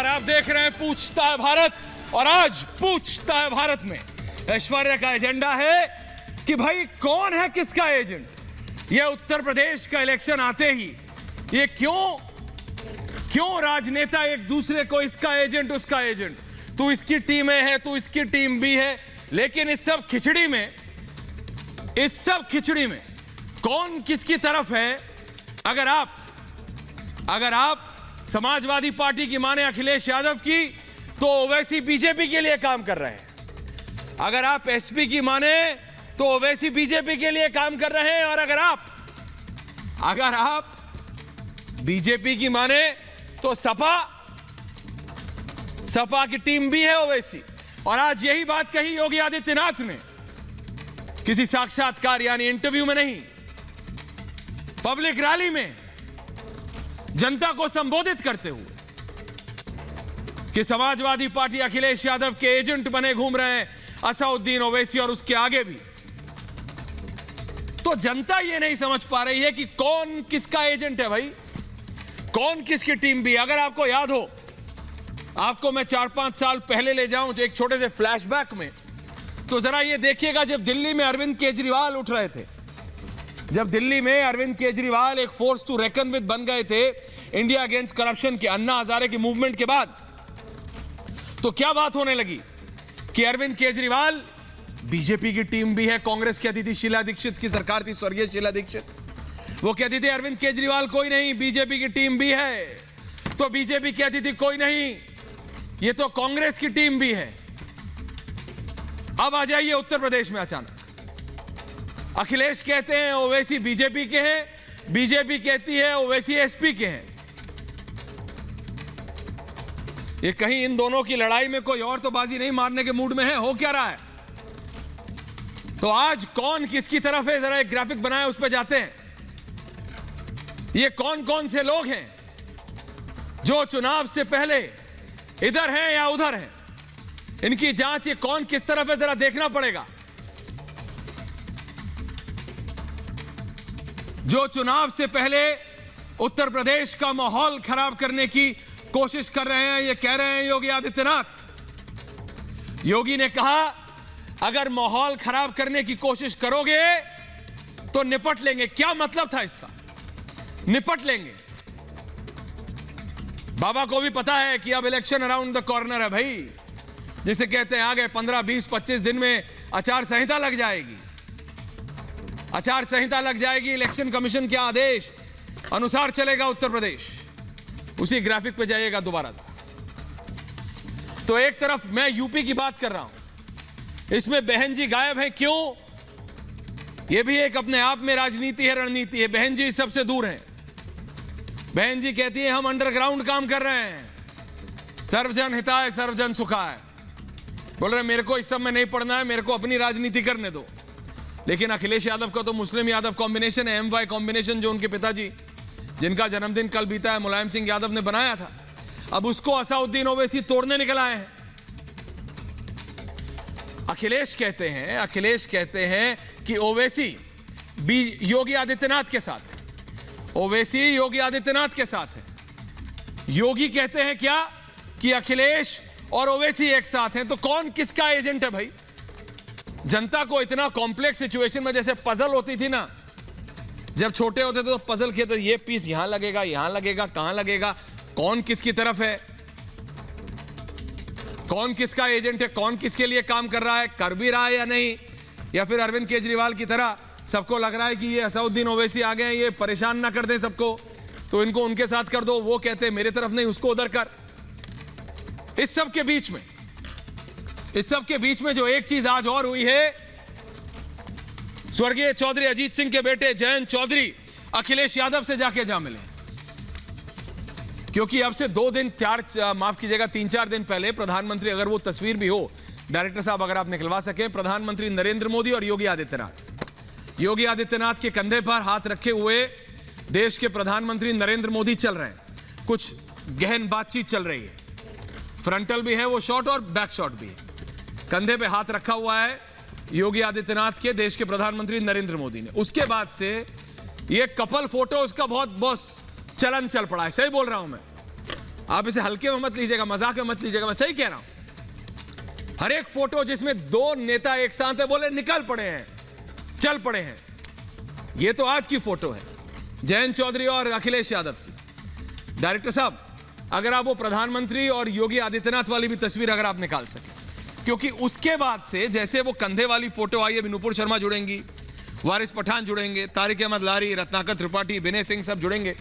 नमस्कार, आप देख रहे हैं पूछता है भारत। और आज पूछता है भारत में ऐश्वर्या का एजेंडा है कि भाई कौन है किसका एजेंट। ये उत्तर प्रदेश का इलेक्शन आते ही ये क्यों राजनेता एक दूसरे को इसका एजेंट उसका एजेंट, तू इसकी टीम में है, तू इसकी टीम भी है। लेकिन इस सब खिचड़ी में कौन किसकी तरफ है? अगर आप समाजवादी पार्टी की माने अखिलेश यादव की, तो ओवैसी बीजेपी के लिए काम कर रहे हैं। अगर आप एसपी की माने तो ओवैसी बीजेपी के लिए काम कर रहे हैं। और अगर आप बीजेपी की माने तो सपा की टीम भी है ओवैसी। और आज यही बात कही योगी आदित्यनाथ ने किसी साक्षात्कार यानी इंटरव्यू में नहीं, पब्लिक रैली में जनता को संबोधित करते हुए कि समाजवादी पार्टी अखिलेश यादव के एजेंट बने घूम रहे हैं असदुद्दीन ओवैसी और उसके आगे भी। तो जनता यह नहीं समझ पा रही है कि कौन किसका एजेंट है भाई, कौन किसकी टीम भी। अगर आपको याद हो, आपको मैं 4-5 साल पहले ले जाऊं एक छोटे से फ्लैशबैक में, तो जरा ये देखिएगा जब दिल्ली में अरविंद केजरीवाल उठ रहे थे, जब दिल्ली में अरविंद केजरीवाल एक फोर्स टू रेकन विद बन गए थे इंडिया अगेंस्ट करप्शन के अन्ना हजारे की मूवमेंट के बाद, तो क्या बात होने लगी कि अरविंद केजरीवाल बीजेपी की टीम भी है। कांग्रेस कहती थी, शीला दीक्षित की सरकार थी, स्वर्गीय शीला दीक्षित, वो कहती थी अरविंद केजरीवाल कोई नहीं, बीजेपी की टीम भी है। तो बीजेपी कहती थी कोई नहीं, ये तो कांग्रेस की टीम भी है। अब आ जाइए उत्तर प्रदेश में अचानक अखिलेश कहते हैं ओवैसी बीजेपी के हैं, बीजेपी कहती है ओवैसी एसपी के हैं। ये कहीं इन दोनों की लड़ाई में कोई और तो बाजी नहीं मारने के मूड में है, हो क्या रहा है? तो आज कौन किसकी तरफ है, जरा एक ग्राफिक बनाया, उस पर जाते हैं। ये कौन कौन से लोग हैं जो चुनाव से पहले इधर हैं या उधर हैं, इनकी जांच ये कौन किस तरफ है जरा देखना पड़ेगा। जो चुनाव से पहले उत्तर प्रदेश का माहौल खराब करने की कोशिश कर रहे हैं, ये कह रहे हैं योगी आदित्यनाथ। योगी ने कहा अगर माहौल खराब करने की कोशिश करोगे तो निपट लेंगे। क्या मतलब था इसका, निपट लेंगे? बाबा को भी पता है कि अब इलेक्शन अराउंड द कॉर्नर है भाई, जिसे कहते हैं आगे 15, 20, 25 दिन में आचार संहिता लग जाएगी। आचार संहिता लग जाएगी, इलेक्शन कमीशन के आदेश अनुसार चलेगा उत्तर प्रदेश। उसी ग्राफिक पे जाइएगा दोबारा। तो एक तरफ मैं यूपी की बात कर रहा हूं, इसमें बहन जी गायब है, क्यों? यह भी एक अपने आप में राजनीति है, रणनीति है। बहन जी सबसे दूर हैं। बहन जी कहती है हम अंडरग्राउंड काम कर रहे हैं, सर्वजन हिताय सर्वजन सुखाय। बोल रहे मेरे को इस सब में नहीं पढ़ना है, मेरे को अपनी राजनीति करने दो। लेकिन अखिलेश यादव का तो मुस्लिम यादव कॉम्बिनेशन है, MY कॉम्बिनेशन, जो उनके पिताजी जिनका जन्मदिन कल बीता है मुलायम सिंह यादव ने बनाया था, अब उसको असदुद्दीन ओवैसी तोड़ने निकल आए हैं। अखिलेश कहते हैं कि ओवैसी योगी आदित्यनाथ के साथ है, ओवैसी योगी आदित्यनाथ के साथ है। योगी कहते हैं क्या कि अखिलेश और ओवैसी एक साथ हैं। तो कौन किसका एजेंट है भाई? जनता को इतना कॉम्प्लेक्स सिचुएशन में, जैसे पजल होती थी ना, जब छोटे होते थे तो पजल खेलते, ये पीस यहां लगेगा, कहां लगेगा, कौन किसकी तरफ है, कौन किसका एजेंट है, कौन किसके लिए काम कर रहा है, कर भी रहा है या नहीं, या फिर अरविंद केजरीवाल की तरह सबको लग रहा है कि ये असदुद्दीन ओवैसी आ गए हैं, ये परेशान ना कर दें सबको, तो इनको उनके साथ कर दो। वो कहते हैं मेरे तरफ नहीं, उसको उधर कर। इस सब के बीच में जो एक चीज आज और हुई है, स्वर्गीय चौधरी अजीत सिंह के बेटे जयंत चौधरी अखिलेश यादव से जाके जा मिले, क्योंकि अब से 3-4 दिन पहले प्रधानमंत्री, अगर वो तस्वीर भी हो डायरेक्टर साहब अगर आप निकलवा सके, प्रधानमंत्री नरेंद्र मोदी और योगी आदित्यनाथ के कंधे पर हाथ रखे हुए देश के प्रधानमंत्री नरेंद्र मोदी चल रहे हैं। कुछ गहन बातचीत चल रही है, फ्रंटल भी है वो शॉट और बैक शॉट भी है। कंधे पे हाथ रखा हुआ है योगी आदित्यनाथ के, देश के प्रधानमंत्री नरेंद्र मोदी ने। उसके बाद से ये कपल फोटो उसका बहुत बॉस चलन चल पड़ा है, सही बोल रहा हूं मैं। आप इसे हल्के में मत लीजिएगा, मजाक में मत लीजिएगा, मैं सही कह रहा हूं। हर एक फोटो जिसमें दो नेता एक साथ है, बोले निकल पड़े हैं, चल पड़े हैं। ये तो आज की फोटो है जयंत चौधरी और अखिलेश यादव की। डायरेक्टर साहब, अगर आप वो प्रधानमंत्री और योगी आदित्यनाथ वाली भी तस्वीर अगर आप निकाल सके, क्योंकि उसके बाद से जैसे वो कंधे वाली फोटो आई है, नुपुर शर्मा जुड़ेंगी, वारिस पठान जुड़ेंगे, तारिक अहमद लारी, रत्नाकर त्रिपाठी, विनय सिंह सब जुड़ेंगे,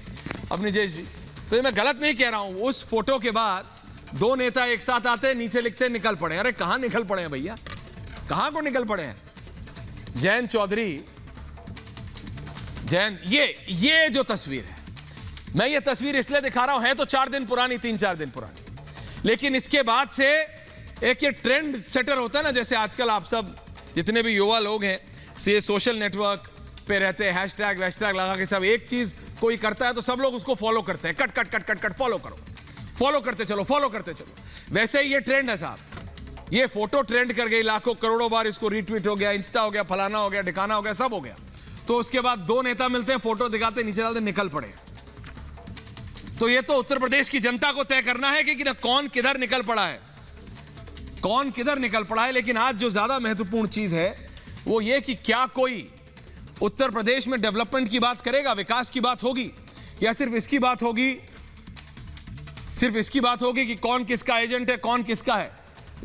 अपनी जय जी। तो ये मैं गलत नहीं कह रहा हूं। उस फोटो के बाद दो नेता एक साथ आते हैं, नीचे लिखते हैं निकल पड़े। अरे कहां निकल पड़े हैं भैया, कहां को निकल पड़े हैं? जयंत चौधरी, जयंत, ये जो तस्वीर है, मैं ये तस्वीर इसलिए दिखा रहा हूं, है तो 4 दिन पुरानी, 3-4 दिन पुरानी, लेकिन इसके बाद से एक ये ट्रेंड सेटर होता है ना, जैसे आजकल आप सब जितने भी युवा लोग हैं, ये सोशल नेटवर्क पे रहते हैं, हैशटैग वैशटैग लगा के सब एक चीज कोई करता है तो सब लोग उसको फॉलो करते हैं, cut cut cut cut cut follow करो, फॉलो करते चलो, फॉलो करते चलो। वैसे ही ये ट्रेंड है साहब। ये फोटो ट्रेंड कर गई, लाखों करोड़ों बार इसको रीट्वीट हो गया, इंस्टा हो गया, फलाना हो गया, ढिकाना हो गया, सब हो गया। तो उसके बाद दो नेता मिलते हैं, फोटो दिखाते, नीचे डालते, निकल पड़े। तो ये तो उत्तर प्रदेश की जनता को तय करना है कि कौन किधर निकल पड़ा है, कौन किधर निकल पड़ा है। लेकिन आज जो ज्यादा महत्वपूर्ण चीज है वो ये कि क्या कोई उत्तर प्रदेश में डेवलपमेंट की बात करेगा, विकास की बात होगी, या सिर्फ इसकी बात होगी, सिर्फ इसकी बात होगी कि कौन किसका एजेंट है, कौन किसका है।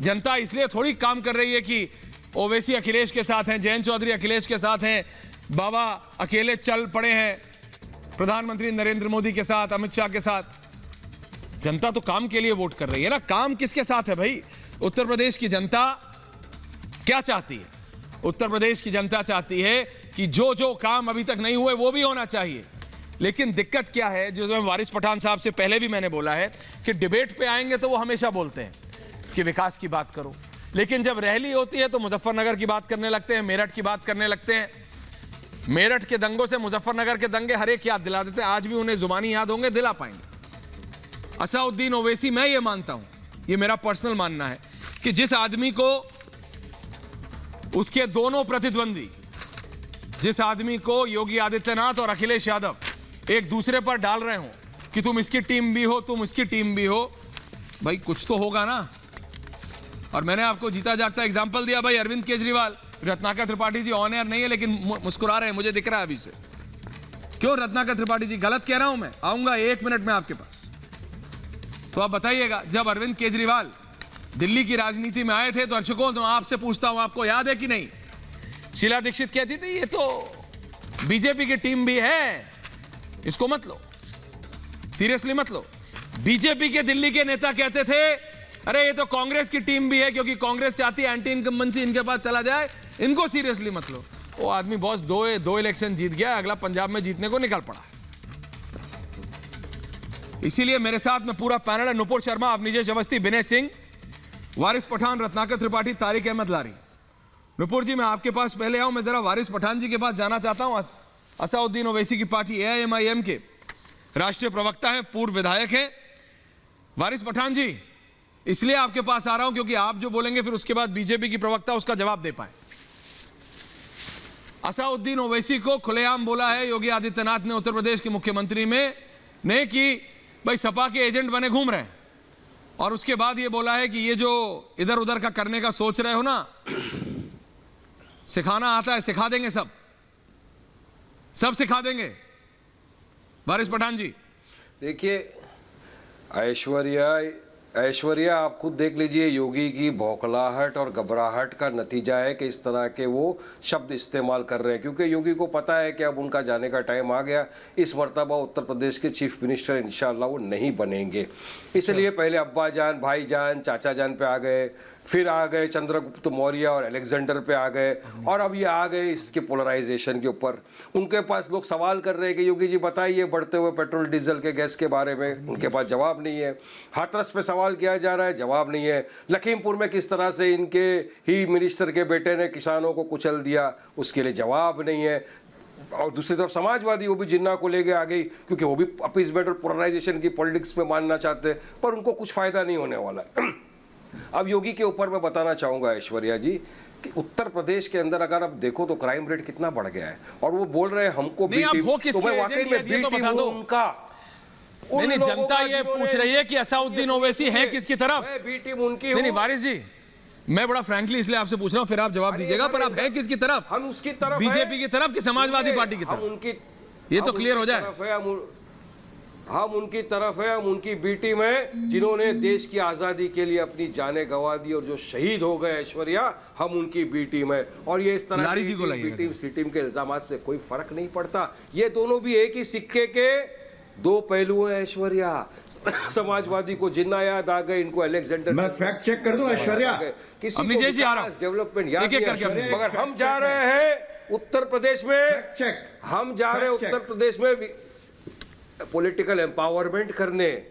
जनता इसलिए थोड़ी काम कर रही है कि ओवैसी अखिलेश के साथ हैं, जयंत चौधरी अखिलेश के साथ हैं, बाबा अकेले चल पड़े हैं प्रधानमंत्री नरेंद्र मोदी के साथ, अमित शाह के साथ। जनता तो काम के लिए वोट कर रही है ना। काम किसके साथ है भाई? उत्तर प्रदेश की जनता क्या चाहती है? उत्तर प्रदेश की जनता चाहती है कि जो जो काम अभी तक नहीं हुए वो भी होना चाहिए। लेकिन दिक्कत क्या है, जो मैं वारिस पठान साहब से पहले भी मैंने बोला है कि डिबेट पे आएंगे तो वो हमेशा बोलते हैं कि विकास की बात करो, लेकिन जब रैली होती है तो मुजफ्फरनगर की बात करने लगते हैं, मेरठ की बात करने लगते हैं। मेरठ के दंगों से मुजफ्फरनगर के दंगे हर एक याद दिला देते हैं। आज भी उन्हें जुबानी याद होंगे, दिला पाएंगे। असाउद्दीन ओवैसी, मैं ये मानता हूं, ये मेरा पर्सनल मानना है कि जिस आदमी को उसके दोनों प्रतिद्वंदी, जिस आदमी को योगी आदित्यनाथ और अखिलेश यादव एक दूसरे पर डाल रहे हो कि तुम इसकी टीम भी हो, तुम इसकी टीम भी हो, भाई कुछ तो होगा ना। और मैंने आपको जीता जागता एग्जाम्पल दिया भाई, अरविंद केजरीवाल। रत्नाकर त्रिपाठी जी ऑन एयर नहीं है लेकिन मुस्कुरा रहे हैं, मुझे दिख रहा है अभी से। क्यों रत्नाकर त्रिपाठी जी, गलत कह रहा हूं मैं? आऊंगा 1 मिनट में आपके पास, तो आप बताइएगा। जब अरविंद केजरीवाल दिल्ली की राजनीति में आए थे तो दर्शकों, तो आपसे पूछता हूं, आपको याद है कि नहीं, शीला दीक्षित कहती थी ये तो बीजेपी की टीम भी है, इसको मत लो, सीरियसली मत लो। बीजेपी के दिल्ली के नेता कहते थे अरे ये तो कांग्रेस की टीम भी है, क्योंकि कांग्रेस चाहती है एंटी इनकम्बेंसी इनके पास चला जाए, इनको सीरियसली मत लो। वो आदमी बॉस दो इलेक्शन जीत गया, अगला पंजाब में जीतने को निकल पड़ा। इसीलिए मेरे साथ में पूरा पैनल है, नुपुर शर्मा, अवनीश अवस्थी, विनय सिंह, वारिस पठान, रत्नाकर त्रिपाठी, तारिक अहमद लारी। नुपुर जी, मैं आपके पास पहले आऊं, मैं जरा वारिस पठान जी के पास जाना चाहता हूं। असाउद्दीन ओवैसी की पार्टी AIMIM के राष्ट्रीय प्रवक्ता है, पूर्व विधायक है। वारिस पठान जी, इसलिए आपके पास आ रहा हूं क्योंकि आप जो बोलेंगे फिर उसके बाद बीजेपी की प्रवक्ता उसका जवाब दे पाए। असाउद्दीन ओवैसी को खुलेआम बोला है योगी आदित्यनाथ ने, उत्तर प्रदेश के मुख्यमंत्री में ने, कि भाई सपा के एजेंट बने घूम रहे हैं। और उसके बाद ये बोला है कि ये जो इधर उधर का करने का सोच रहे हो ना, सिखाना आता है, सिखा देंगे, सब सिखा देंगे। वारिस पठान जी, देखिए, ऐश्वर्या आप खुद देख लीजिए, योगी की बौखलाहट और घबराहट का नतीजा है कि इस तरह के वो शब्द इस्तेमाल कर रहे हैं, क्योंकि योगी को पता है कि अब उनका जाने का टाइम आ गया। इस मर्तबा उत्तर प्रदेश के चीफ मिनिस्टर इंशाल्लाह वो नहीं बनेंगे। इसलिए पहले अब्बा जान, भाई जान, चाचा जान पे आ गए, फिर आ गए चंद्रगुप्त मौर्य और अलेक्जेंडर पे आ गए, और अब ये आ गए इसके पोलराइजेशन के ऊपर। उनके पास लोग सवाल कर रहे हैं कि योगी जी बताइए बढ़ते हुए पेट्रोल डीजल के गैस के बारे में, उनके पास जवाब नहीं है। हाथरस पे सवाल किया जा रहा है, जवाब नहीं है। लखीमपुर में किस तरह से इनके ही मिनिस्टर के बेटे ने किसानों को कुचल दिया, उसके लिए जवाब नहीं है। और दूसरी तरफ समाजवादी, वो भी जिन्ना को लेके आ गई, क्योंकि वो भी अपीसमेंट और पोलराइजेशन की पॉलिटिक्स में मानना चाहते हैं, पर उनको कुछ फायदा नहीं होने वाला है। अब योगी के ऊपर मैं बताना चाहूंगा ऐश्वर्या जी कि उत्तर प्रदेश के अंदर अगर आप देखो तो क्राइम रेट कितना बढ़ गया है, और वो बोल रहे हैं हमको बी टीम, तो मैं वाकई में बी टीम हूं उनका। नहीं नहीं, लोगों जनता का ये जिन्होंने पूछ रही है कि असाउद्दीन ओवैसी है किसकी तरफ? मैं बी टीम उनकी नहीं नहीं हूं। वारिस जी, मैं बड़ा फ्रैंकली इसलिए आपसे पूछ रहा हूं, फिर आप जवाब दीजिएगा, पर आप हैं किसकी तरफ? हम उसकी तरफ बीजेपी की तरफ कि समाजवादी पार्टी की हम तरफ? उनकी, ये तो क्लियर हो जाए। हम उनकी तरफ है, हम उनकी बी टीम है, जिन्होंने देश की आजादी के लिए अपनी जानें गंवा दी और जो शहीद हो गए ऐश्वर्या, हम उनकी बी टीम है। और ये इस तरह लारी जी को बी लाइएगा टीम सी टीम के इल्जामात से कोई फर्क नहीं पड़ता। ये दोनों भी एक ही सिक्के के दो पहलू हैं ऐश्वर्या। समाजवादी को जिन्ना याद आ गए, इनको अलेक्जेंडर, मैं फैक्ट चेक कर दूं ऐश्वर्या? किसी अमनीश जी आ रहा हूं। डेवलपमेंट याद एक एक नहीं करके है। अपने- मगर हम जा रहे हैं उत्तर प्रदेश में, चेक हम जा रहे हैं उत्तर प्रदेश में पॉलिटिकल एम्पावरमेंट करने।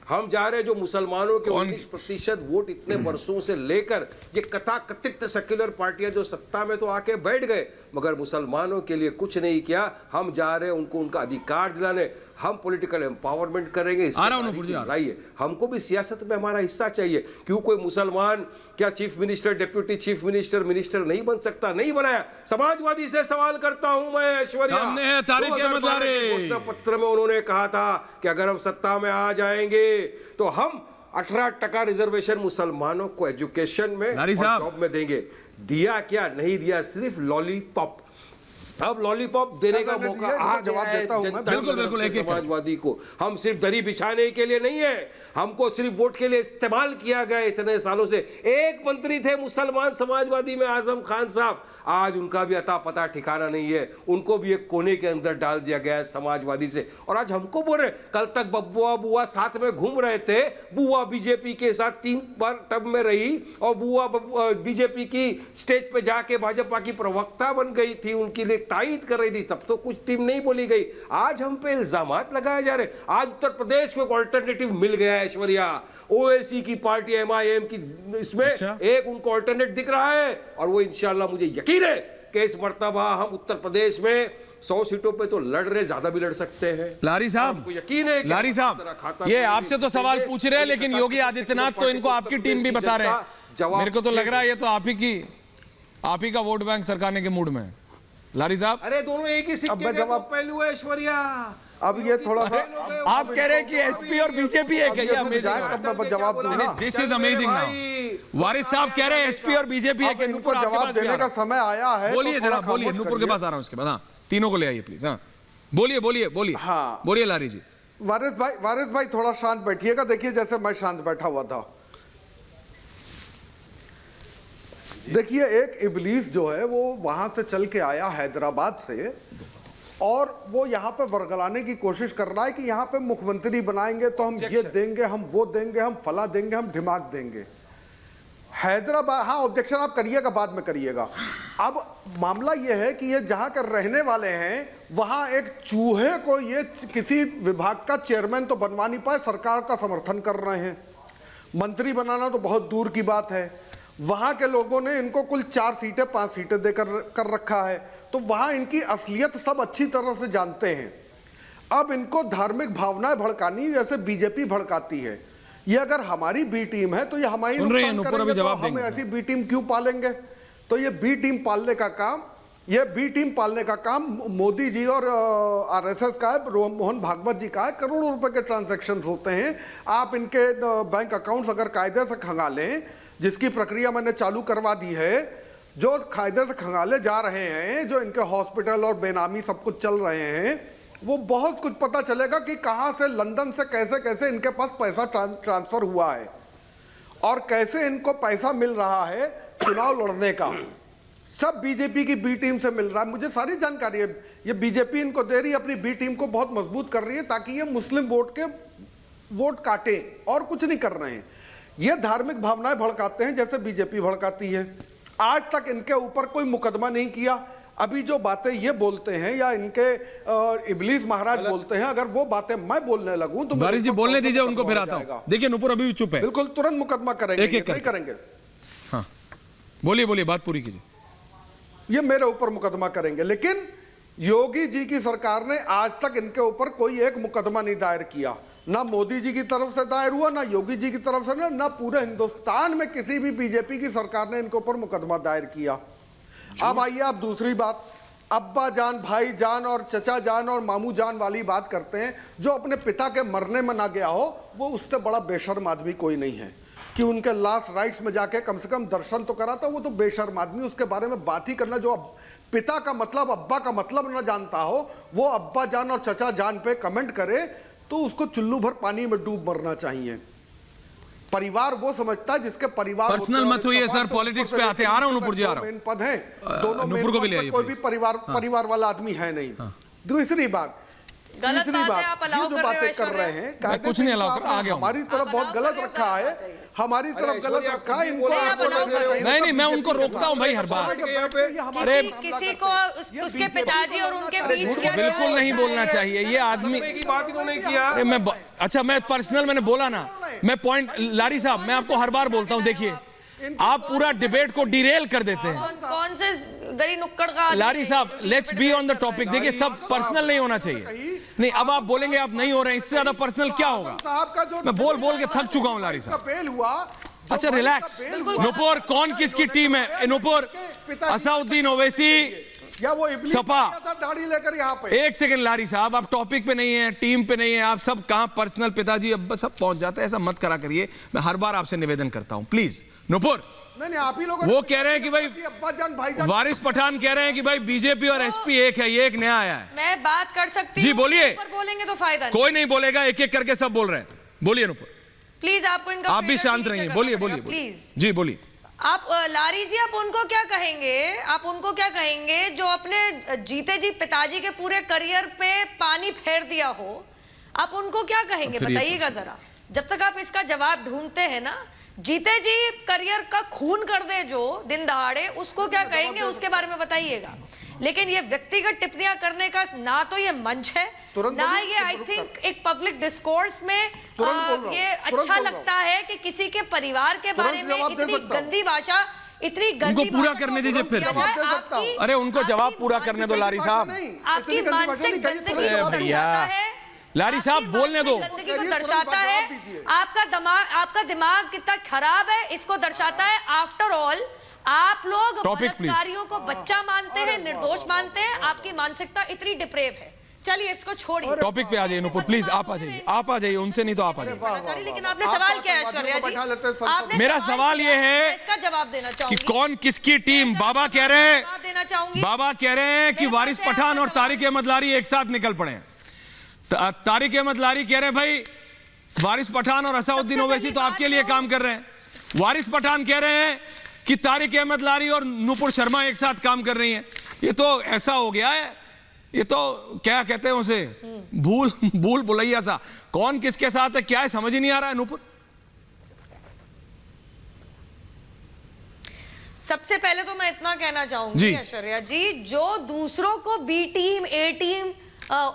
हम जा रहे हैं जो मुसलमानों के 19% वोट इतने वर्षों से लेकर ये कथाकथित सेक्युलर पार्टियां जो सत्ता में तो आके बैठ गए मगर मुसलमानों के लिए कुछ नहीं किया। हम जा रहे हैं उनको उनका अधिकार दिलाने। हम पॉलिटिकल एम्पावरमेंट करेंगे। आ रहा हूं नूपुर जी, आ रहा हूं। लाइए, हमको भी सियासत में हमारा हिस्सा चाहिए। क्यों कोई मुसलमान क्या chief minister, deputy chief minister, minister नहीं बन सकता? नहीं बनाया। समाजवादी से सवाल करता हूं मैं ऐश्वर्या। सामने है तारिक अहमद लारी। घोषणा पत्र में उन्होंने कहा था कि अगर हम सत्ता में आ जाएंगे तो हम 18% रिजर्वेशन मुसलमानों को एजुकेशन में और जॉब में देंगे। दिया क्या? नहीं दिया, सिर्फ लॉलीपॉप। अब लॉलीपॉप देने का मौका आ जवाब गया है देता हूं मैं। जनता बिल्कुल, की तरफ बिल्कुल, से एक-एक समाजवादी को। हम सिर्फ दरी बिछाने के लिए नहीं है, हमको सिर्फ वोट के लिए इस्तेमाल किया गया इतने सालों से। एक मंत्री थे मुसलमान समाजवादी में, आजम खान साहब, आज उनका भी अता पता ठिकाना नहीं है। उनको भी एक कोने के अंदर डाल दिया गया है समाजवादी से। और आज हमको बोल रहे, कल तक बब्बुआ बुआ साथ में घूम रहे थे। बुआ बीजेपी के साथ 3 बार टर्म में रही और बुआ बीजेपी की स्टेज पे जाके भाजपा की प्रवक्ता बन गई थी, उनके लिए तायद कर रही थी। तब तो कुछ टीम नहीं बोली गई। आज हम पे इल्जामात लगाए जा रहे। आज उत्तर प्रदेश को एक ऑल्टरनेटिव मिल गया है ऐश्वर्या। ओवैसी की पार्टी एमआईएम की इसमें एक उनको ऑल्टरनेट दिख रहा है और वो इंशाल्लाह मुझे यकीन है कि इस मर्तबा हम उत्तर प्रदेश में 100 सीटों पे तो लड़ रहे, ज्यादा भी लड़ सकते हैं। लारी साहब, यकीन है लारी साहब, ये आपसे तो सवाल पूछ रहे हैं, लेकिन योगी आदित्यनाथ तो इनको आपकी टीम भी बता रहे हैं। मेरे को तो लग रहा है ये तो आप ही का वोट बैंक सरकाने के मूड में है। लारी साहब, अरे दोनों एक ही सिक्के के दो पहलू है ऐश्वर्या। अब ये थोड़ा सा आप कह रहे हैं कि एसपी और बीजेपी है क्या? अब मैं जवाब दूं ना। This is amazing now. Waris साहब कह रहे हैं एसपी और बीजेपी है अब कि इनको जवाब देने का समय आया है। बोलिए तो जरा, थोड़ा बोलिए। खामोश नूपुर के करिए। पास आ रहा हूं उसके बाद। हाँ, तीनों को ले आइए प्लीज। हाँ, बोलिए। हाँ। बोलिए लारी जी। वारिस भाई थोड़ा शांत बैठिएगा। देखिए जैसे मैं शांत बैठा हुआ था। देखिए एक इबलीस जो है वो वहां से चल के आया हैदराबाद से और वो यहाँ पे वर्गलाने की कोशिश कर रहा है कि यहाँ पे मुख्यमंत्री बनाएंगे तो हम ये देंगे, हम वो देंगे, हम फला देंगे, हम ढिमाक देंगे। हैदराबाद, हाँ ऑब्जेक्शन आप करिएगा, बाद में करिएगा। अब मामला ये है कि ये जहां कर रहने वाले हैं वहां एक चूहे को ये किसी विभाग का चेयरमैन तो बनवा नहीं पाए, सरकार का समर्थन कर रहे हैं। मंत्री बनाना तो बहुत दूर की बात है। वहां के लोगों ने इनको कुल 4 सीटें 5 सीटें देकर कर रखा है, तो वहां इनकी असलियत सब अच्छी तरह से जानते हैं। अब इनको धार्मिक भावनाएं भड़कानी जैसे बीजेपी भड़काती है। ये अगर हमारी बी टीम है तो ये हमारी नुकसान करेंगे, तो हम ऐसी बी टीम क्यों पालेंगे? तो ये बी टीम पालने का काम मोदी जी और आरएसएस का है, मोहन भागवत जी का है। करोड़ों रुपए के ट्रांजैक्शन होते हैं। आप इनके बैंक अकाउंट्स अगर कायदे से खंगालें, जिसकी प्रक्रिया मैंने चालू करवा दी है, जो कायदे से खंगाले जा रहे हैं, जो इनके हॉस्पिटल और बेनामी सब कुछ चल रहे हैं, वो बहुत कुछ पता चलेगा कि कहां से लंदन से कैसे कैसे इनके पास पैसा ट्रांसफर हुआ है और कैसे इनको पैसा मिल रहा है चुनाव लड़ने का। सब बीजेपी की बी टीम से मिल रहा है, मुझे सारी जानकारी है। ये बीजेपी इनको दे रही है, अपनी बी टीम को बहुत मजबूत कर रही है ताकि ये मुस्लिम वोट काटे, और कुछ नहीं कर रहे हैं। ये धार्मिक भावनाएं भड़काते हैं जैसे बीजेपी भड़काती है। आज तक इनके ऊपर कोई मुकदमा नहीं किया। अभी जो बातें ये बोलते हैं या इनके इबलीस महाराज बोलते हैं, अगर वो बातें मैं बोलने लगूं तो वारिस जी बोलने दीजिए उनको, फिर आता हूं। देखिए नूपुर अभी भी चुप है। बिल्कुल तुरंत मुकदमा करेंगे, नहीं करेंगे। हाँ बोलिए, बात पूरी कीजिए। ये मेरे ऊपर मुकदमा करेंगे, लेकिन योगी जी की सरकार ने आज तक इनके ऊपर कोई एक मुकदमा नहीं दायर किया। ना मोदी जी की तरफ से दायर हुआ, ना योगी जी की तरफ से, ना पूरे हिंदुस्तान में किसी भी बीजेपी की सरकार ने इनके ऊपर मुकदमा दायर किया। अब आइए आप दूसरी बात, अब्बा जान, भाई जान और चचा जान और मामू जान वाली बात करते हैं। जो अपने पिता के मरने में ना गया हो वो उससे बड़ा बेशर्म आदमी कोई नहीं है कि उनके लास्ट राइट्स में जाके कम से कम दर्शन तो करा था। वो तो बेशर्म आदमी, उसके बारे में बात ही करना। जो पिता का मतलब, अब्बा का मतलब ना जानता हो, वो अब्बा जान और चचा जान पे कमेंट करे तो उसको चुल्लू भर पानी में डूब मरना चाहिए। परिवार वो समझता है जिसके परिवार पर्सनल मत हुई है सर, पॉलिटिक्स पे आते आ रहा हूं नुपुर जी, आ रहा हूं। मेन पद है दोनों, नुपुर को भी ले आइए कोई भी परिवार वाला आदमी है नहीं। दूसरी बात, गलत बात है, आप अलाउ जो कर रहे हो बातें कर ऐश्वर्या। रहे हैं, मैं कुछ नहीं अलाउ कर रहा, आ गया हूं। हमारी तरफ बहुत गलत रखा है, हमारी तरफ गलत रखा है। इनको नहीं, मैं उनको रोकता हूं भाई हर बार। किसी को उसके पिताजी और उनके बीच क्या बिल्कुल नहीं बोलना चाहिए ये आदमी की बात को नहीं किया। अरे अच्छा मैं पर्सनल मैंने बोला ना, मैं पॉइंट, लारी साहब मैं आपको हर बार बोलता हूं, देखिए आप पूरा डिबेट को डिरेल कर देते हैं। कौन से गली नुक्कड़ का लारी साहब let's be on the topic. देखिए सब पर्सनल नहीं होना चाहिए। नहीं अब आप बोलेंगे आप नहीं हो रहे हैं, इससे ज्यादा पर्सनल क्या होगा? मैं बोल के थक चुका हूं लारी साहब। अच्छा रिलैक्स। नुपुर कौन किसकी टीम है? नुपुर असाउद्दीन ओवैसी या वो सपा। दाढ़ी लेकर यहाँ पे। एक सेकंड लारी साहब, आप टॉपिक पे नहीं है, टीम पे नहीं है, आप सब कहां पर्सनल पिताजी अब सब पहुंच जाते हैं। ऐसा मत करा करिए, मैं हर बार आपसे निवेदन करता हूं प्लीज। नुपुर नहीं आप ही लोग वो कह रहे हैं कि भाई अब्बा जान भाई जान, वारिस पठान कह रहे हैं कि भाई बीजेपी और एसपी एक है, ये एक नया आया है। मैं बात कर सकती जी हूं, बोलिए। पर बोलेंगे तो फायदा नहीं। कोई नहीं बोलेगा, एक एक करके सब बोल रहे हैं। बोलिए नुपुर, प्लीज आपको इनका आप भी शांत रहिए। बोलिए प्लीज जी बोलिए। आप लारी जी, आप उनको क्या कहेंगे? आप उनको क्या कहेंगे जो अपने जीते जी पिताजी के पूरे करियर पे पानी फेर दिया हो? आप उनको क्या कहेंगे बताइएगा जरा। जब तक आप इसका जवाब ढूंढते हैं ना, जीते जी करियर का खून कर दे जो दिन दहाड़े, उसको क्या कहेंगे उसके बारे में बताइएगा। लेकिन ये व्यक्तिगत टिप्पणियां करने का ना तो ये मंच है, ना ये आई थिंक एक पब्लिक डिस्कोर्स में ये अच्छा लगता है कि किसी के परिवार के बारे में इतनी गंदी भाषा, इतनी गंदी उनको पूरा करने दीजिए फिर। अरे उनको जवाब पूरा करने दो लारी साहब। आपकी मानसिक गंदगी को दर्शाता है, लारी साहब बोलने दो। गंदगी को दर्शाता है, आपका दिमाग कितना खराब है इसको दर्शाता है। आफ्टर ऑल आप लोग बलात्कारियों को बच्चा मानते हैं, निर्दोष मानते हैं। आपकी मानसिकता इतनी डिप्रेव है। चलिए इसको छोड़िए, टॉपिक पे आ जाइए नुपुर प्लीज। आप आ जाइए, आप आ जाइए, उनसे नहीं तो आप आ जाइए। लेकिन आपने सवाल क्या है ऐश्वर्या जी? आपने मेरा सवाल ये है इसका जवाब देना कि चाहूंगी कौन किसकी टीम। बाबा कह रहे हैं, जवाब देना चाहूंगी। बाबा कह रहे हैं कि वारिस पठान और तारिक अहमद लारी एक साथ निकल पड़े हैं। तारिक अहमद लारी कह रहे हैं भाई वारिस पठान और असाउद्दीन ओवैसी तो आपके लिए काम कर रहे हैं। वारिस पठान कह रहे हैं कि तारिक अहमद लारी और नुपुर शर्मा एक साथ काम कर रही हैं। ये तो ऐसा हो गया है, ये तो क्या कहते हैं उसे, भूल भुलैया सा। कौन किसके साथ है क्या है समझ ही नहीं आ रहा है। नुपुर सबसे पहले तो मैं इतना कहना चाहूंगी ऐश्वर्या जी, जो दूसरों को बी टीम ए टीम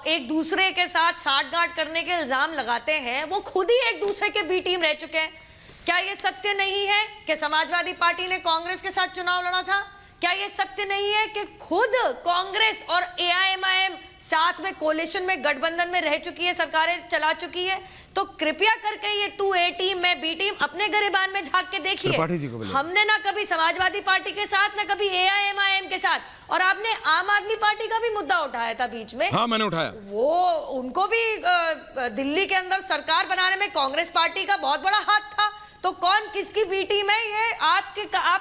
एक दूसरे के साथ साठगांठ करने के इल्जाम लगाते हैं, वो खुद ही एक दूसरे के बी टीम रह चुके हैं। क्या ये सत्य नहीं है कि समाजवादी पार्टी ने कांग्रेस के साथ चुनाव लड़ा था? क्या ये सत्य नहीं है कि खुद कांग्रेस और एआईएमआईएम साथ में कोलिशन में गठबंधन में रह चुकी है, सरकारें चला चुकी है? तो कृपया करके ये तू ए टीम मैं बी टीम अपने गिरेबान में झांक के देखिए। हमने ना कभी समाजवादी पार्टी के साथ, ना कभी एआईएमआईएम के साथ, और आपने आम आदमी पार्टी का भी मुद्दा उठाया था बीच में। हाँ मैंने उठाया। वो उनको भी दिल्ली के अंदर सरकार बनाने में कांग्रेस पार्टी का बहुत बड़ा हाथ था। तो कौन किसकी बी टीम है ये आप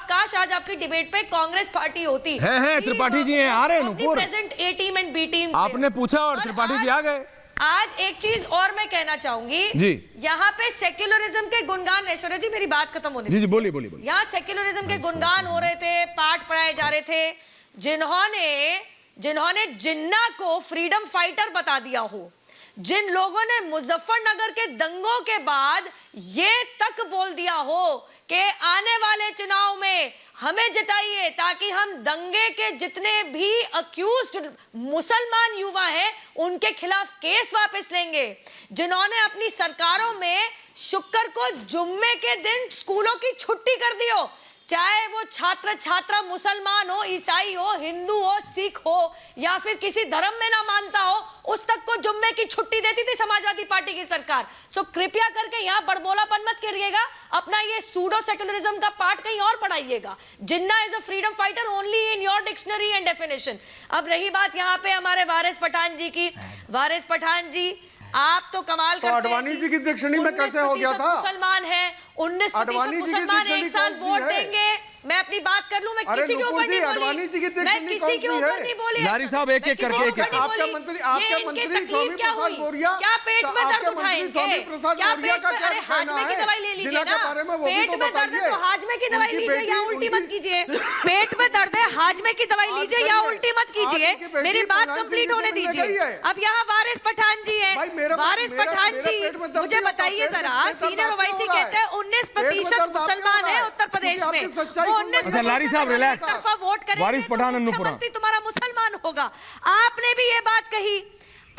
काश आज आपकी डिबेट पे कांग्रेस पार्टी होती है। त्रिपाठी जी हैं, आ रहे हैं present A team and B team. आपने पूछा और त्रिपाठी जी आ गए। आज एक चीज और मैं कहना चाहूंगी जी, यहाँ पे सेक्युलरिज्म के गुणगान, ऐश्वर्या जी मेरी बात खत्म होने जी बोलिए। यहाँ सेक्युलरिज्म के गुणगान हो रहे थे, पाठ पढ़ाए जा रहे थे। जिन्होंने जिन्ना को फ्रीडम फाइटर बता दिया हो, जिन लोगों ने मुजफ्फरनगर के दंगों के बाद ये तक बोल दिया हो कि आने वाले चुनाव में हमें जिताइए ताकि हम दंगे के जितने भी अक्यूज्ड मुसलमान युवा हैं उनके खिलाफ केस वापस लेंगे, जिन्होंने अपनी सरकारों में शुक्र को जुम्मे के दिन स्कूलों की छुट्टी कर दी हो, चाहे वो छात्र छात्रा मुसलमान हो, ईसाई हो, हिंदू हो, सिख हो या फिर किसी धर्म में ना मानता हो, उस तक को जुम्मे की छुट्टी देती थी समाजवादी पार्टी की सरकार। सो कृपया करके यहाँ बड़बोलापन मत करिएगा, अपना ये सूडो सेक्युलरिज्म का पार्ट कहीं और पढ़ाइएगा। Jinnah is a freedom fighter only in your dictionary and definition. अब रही बात यहाँ पे हमारे वारिस पठान जी की, वारिस पठान जी आप तो कमाल करते हैं। अडवाणी जी की डिक्शनरी में कैसे हो गया था? मुसलमान है, 19% मुसलमान एक साल वोट देंगे। मैं अपनी बात कर लूं, मैं किसी के ऊपर नहीं बोली, मैं किसी के ऊपर नहीं बोली। लारी साहब एक एक करके एक आपके मंत्री तकलीफ क्या हुई? क्या पेट में दर्द उठाएंगे? क्या पेट में, अरे हाजमे की दवाई ले लीजिए ना। पेट में दर्द है तो हाजमे की दवाई लीजिए या उल्टी मत कीजिए। पेट में दर्द है, हाजमे की दवाई लीजिए या उल्टी मत कीजिए। मेरी बात कंप्लीट होने दीजिए। अब यहाँ वारिस पठान जी है, वारिस पठान जी मुझे बताइए जरा, सीनियर ओवैसी कहते हैं 19% मुसलमान है उत्तर प्रदेश में, अच्छा लारी साहब रिलैक्स, वोट करेंगे वारिस पठान तो मुख्यमंत्री तुम्हारा मुसलमान होगा। आपने भी ये बात कही,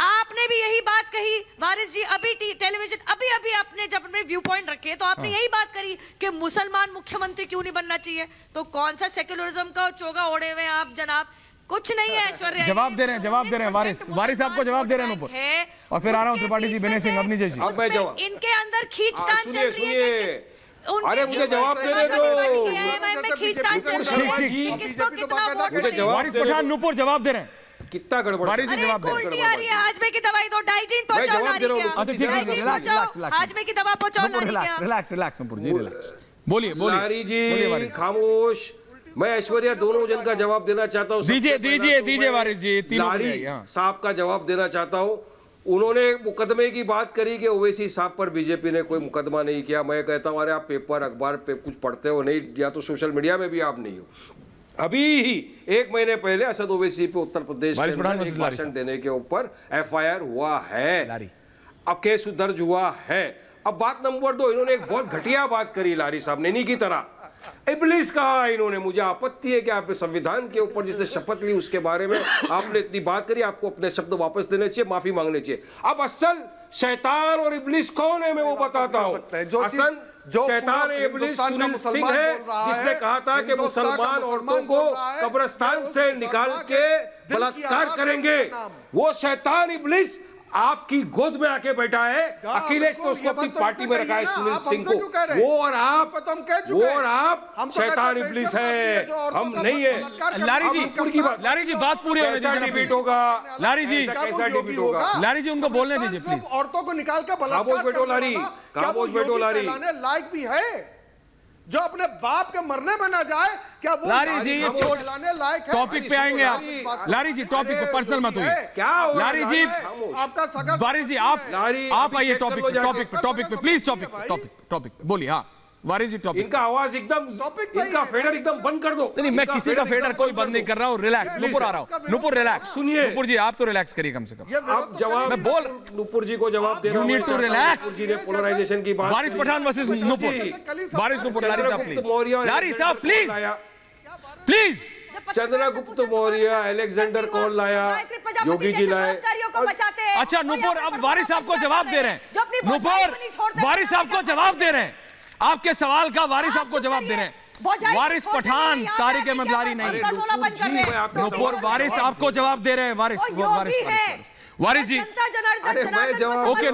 आपने भी यही बात कही वारिस जी, अभी टेलीविजन अभी आपने जब अपने व्यू पॉइंट रखे तो आपने यही बात करी कि मुसलमान मुख्यमंत्री क्यों नहीं बनना चाहिए। तो कौन सा सेक्युलरिज्म का चोगा ओढ़े हुए आप जनाब? कुछ नहीं है ऐश्वर्या, जवाब दे रहे हैं वारिस आपको जवाब दे रहे हैं ऊपर। और फिर आ रहा हूं त्रिपाठी जी, विनय सिंह, अपनी जैसी इनके अंदर खींचतान चल रही है। अरे मुझे जवाब देने दो। खींचतान चल रही है, किसको कितना वोट मिलेगा? वारिस पठान नूपुर जवाब दे रहे हैं। कितना गड़बड़, वारिस जी जवाब दे। उल्टी आ रही है, हाजमे की दवाई दो, डाइजीन पहुंचाओ लारी क्या? अच्छा ठीक है, रिलैक्स, हाजमे की दवा पहुंचाओ लारी क्या? रिलैक्स नूपुर जी, रिलैक्स। बोलिए लारी जी खामोश। मैं ऐश्वर्या दोनों जन का जवाब देना चाहता हूँ। दीजिए वारिस जी, लारी साहब का जवाब देना चाहता हूँ। उन्होंने मुकदमे की बात करी कि ओवैसी साहब पर बीजेपी ने कोई मुकदमा नहीं किया। मैं कहता हूँ अरे आप पेपर अखबार पे कुछ पढ़ते हो नहीं, या तो सोशल मीडिया में भी आप नहीं हो। अभी ही 1 महीने पहले असद ओवैसी पे उत्तर प्रदेश में भाषण देने के ऊपर FIR हुआ है, अब केस दर्ज हुआ है। अब बात नंबर 2, इन्होंने एक बहुत घटिया बात करी लारी साहब ने, नहीं की तरह इब्लिस कहा इन्होंने। मुझे आपत्ति है कि आपने संविधान के ऊपर जिसने शपथ ली उसके बारे में आपने इतनी बात करी, आपको अपने शब्द वापस देने चाहिए, माफी मांगनी चाहिए। अब असल शैतान और इब्लिस कौन है मैं वो बताता हूँ। असल शैतान इब्लिस सुनील सिंह है, जिसने कहा था कि मुसलमान औरतों को कब्रिस्तान से निकाल के बलात्कार करेंगे। वो शैतान इब्लिस आपकी गोद में आके बैठा है। अखिलेश ने उसको अपनी पार्टी में रखा है, सुनील सिंह को। वो और आप शैतान इब्लिस है, हम नहीं है। लारी जी बात पूरी होने दीजिए, डिबेट होगा। लारी जी कैसा डिबेट होगा? लारी जी उनको बोलने दीजिए प्लीज। औरतों को निकाल के खामोश बैठो लारी, खामोश बैठो लारी। लायक भी है जो अपने बाप के मरने में ना जाए, क्या वो लारी जी ये टॉपिक पे आएंगे आप। लारी जी टॉपिक पे, पर्सनल मत होइए। क्या लारी जी, आपका सगा वारिस जी आप आइए टॉपिक पे प्लीज, टॉपिक पे बोलिए। हाँ वारिस जी टॉपिक। इनका आवाज एकदम, इनका फेडर एकदम बंद कर दो। नहीं मैं किसी का फेडर कोई बंद नहीं कर रहा हूँ, रिलैक्स। नूपुर आ रहा हूँ, नूपुर रिलैक्स। सुनिए नूपुर जी आप तो रिलैक्स करिए कम से कम। आप जवाब, मैं बोल नूपुर जी को जवाब देना। You need to relax. Nupur जी ने पोलराइजेशन की बात। वारिस पठान वर्सेस नूपुर, वारिस नूपुर, लारी साहब प्लीज, लारी साहब प्लीज। चंद्रगुप्त मौर्य, अलेक्जेंडर कौन लाया? योगी जी लाए। अच्छा नूपुर, अब वारिस साहब को जवाब दे रहे हैं। नूपुर वारिस साहब को जवाब दे रहे हैं, आपके सवाल का वारिस साहब को जवाब दे रहे हैं। वारिस पठान तारिक अहमद लारी नहीं। नूपुर वारिस आपको जवाब दे रहे हैं। वारिस जी ओके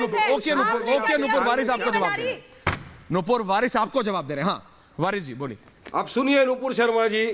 नूपुर वारिस आपको जवाब दे रहे हैं। नूपुर वारिस आपको जवाब दे रहे हैं। हाँ वारिस जी बोलिए। अब सुनिए नूपुर शर्मा जी,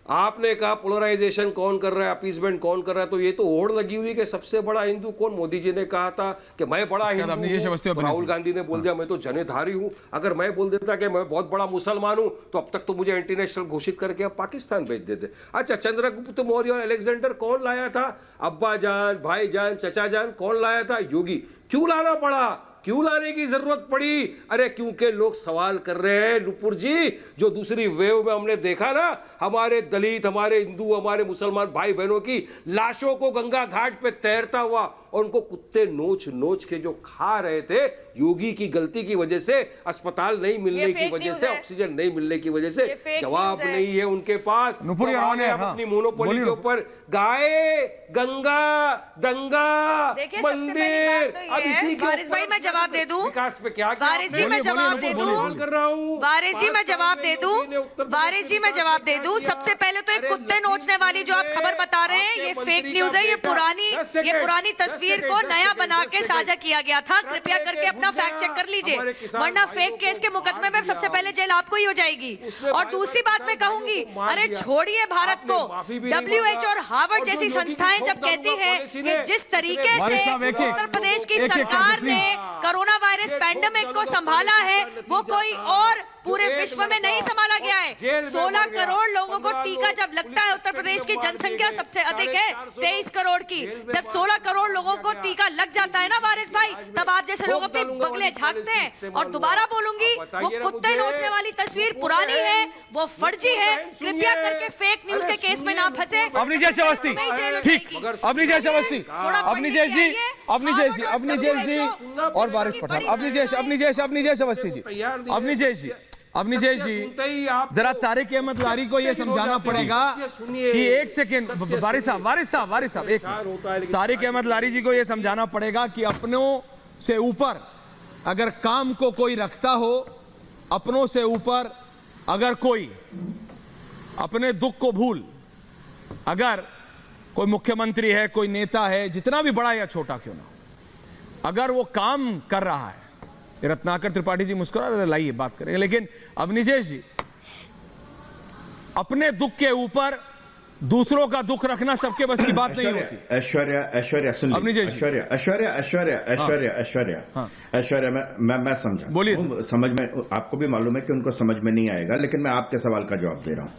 आपने कहा पोलराइजेशन कौन कर रहा है, अपीसमेंट कौन कर रहा है, तो ये तो होड़ लगी हुई कि सबसे बड़ा हिंदू कौन? मोदी जी ने कहा था कि मैं बड़ा हिंदू हूं, राहुल गांधी ने बोल दिया मैं तो जनेधारी हूं। अगर मैं बोल देता कि मैं बहुत बड़ा मुसलमान हूं तो अब तक तो मुझे इंटरनेशनल घोषित करके अब पाकिस्तान भेज देते। अच्छा चंद्रगुप्त मौर्य और अलेक्जेंडर कौन लाया था? अब्बा जान, भाई जान, चचा जान, कौन लाया था? योगी। क्यों लाना पड़ा, क्यों लाने की जरूरत पड़ी? अरे क्योंकि लोग सवाल कर रहे हैं नुपुर जी, जो दूसरी वेव में हमने देखा ना, हमारे दलित, हमारे हिंदू, हमारे मुसलमान भाई बहनों की लाशों को गंगा घाट पे तैरता हुआ और उनको कुत्ते नोच नोच के जो खा रहे थे योगी की गलती की वजह से, अस्पताल नहीं मिलने की वजह से, ऑक्सीजन नहीं मिलने की वजह से जवाब नहीं है उनके पास। नुपुर तो आगे हाँ, अपनी मोनोपोली के ऊपर गाय, गंगा, दंगा, मंदिर। अब इसी के वारिस भाई मैं जवाब दे दूं, विकास पे क्या वारिस जी मैं जवाब दे दूं, कर रहा हूँ वारिस जी मैं जवाब दे दूं, वारिस जी मैं जवाब दे दूं। सबसे पहले तो एक कुत्ते नोचने वाली जो आप खबर बता रहे हैं ये फेक न्यूज है, ये पुरानी तस्वीर को नया बना के साझा किया गया था। कृपया करके अपना फैक्ट चेक कर लीजिए, वरना फेक केस के मुकदमे में सबसे पहले जेल आपको ही हो जाएगी। और दूसरी बात मैं कहूंगी, अरे छोड़िए भारत को, WHO और हार्वर्ड जैसी संस्थाएं जब कहती हैं कि जिस तरीके से उत्तर प्रदेश की सरकार ने कोरोना वायरस पैंडेमिक को संभाला है वो कोई और पूरे विश्व में नहीं संभाला गया है। 16 करोड़ लोगों को टीका जब लगता है, उत्तर प्रदेश की जनसंख्या सबसे अधिक है 23 करोड़ की, जब 16 करोड़ लोगों को टीका लग जाता है ना वारिस भाई, तब आप जैसे लोग अपने बगले झांकते हैं। और दोबारा बोलूंगी, वो कुत्ते नोचने वाली तस्वीर पुरानी है, वो फर्जी है। कृपया करके फेक न्यूज के केस में ना फंसे। अपनी जैसे अवस्थी ठीक, अपनी जैसे अवस्थी, अपनी जैसी, अपनी जैसी, अपनी जैसी और वारिस पठान, अपनी जैसी, अपनी जैसी, अपनी जैसी अवस्थी जी, अपनी जैसी, अपनी जैसी। जरा तारिक अहमद लारी को यह समझाना पड़ेगा कि एक सेकेंड, वारिस साहब एक, तारिक अहमद लारी जी को यह समझाना पड़ेगा कि अपनों से ऊपर अगर काम को कोई रखता हो, अपनों से ऊपर अगर कोई अपने दुख को भूल, अगर कोई मुख्यमंत्री है, कोई नेता है, जितना भी बड़ा या छोटा क्यों ना, अगर वो काम कर रहा है, रत्नाकर त्रिपाठी जी मुस्कुरा रहे, लाइए बात करेंगे। लेकिन अवनिशेष जी, अपने दुख के ऊपर दूसरों का दुख रखना सबके बस की बात नहीं होती। ऐश्वर्या मैं समझा, बोलिए। समझ में आपको भी मालूम है कि उनको समझ में नहीं आएगा, लेकिन मैं आपके सवाल का जवाब दे रहा हूं।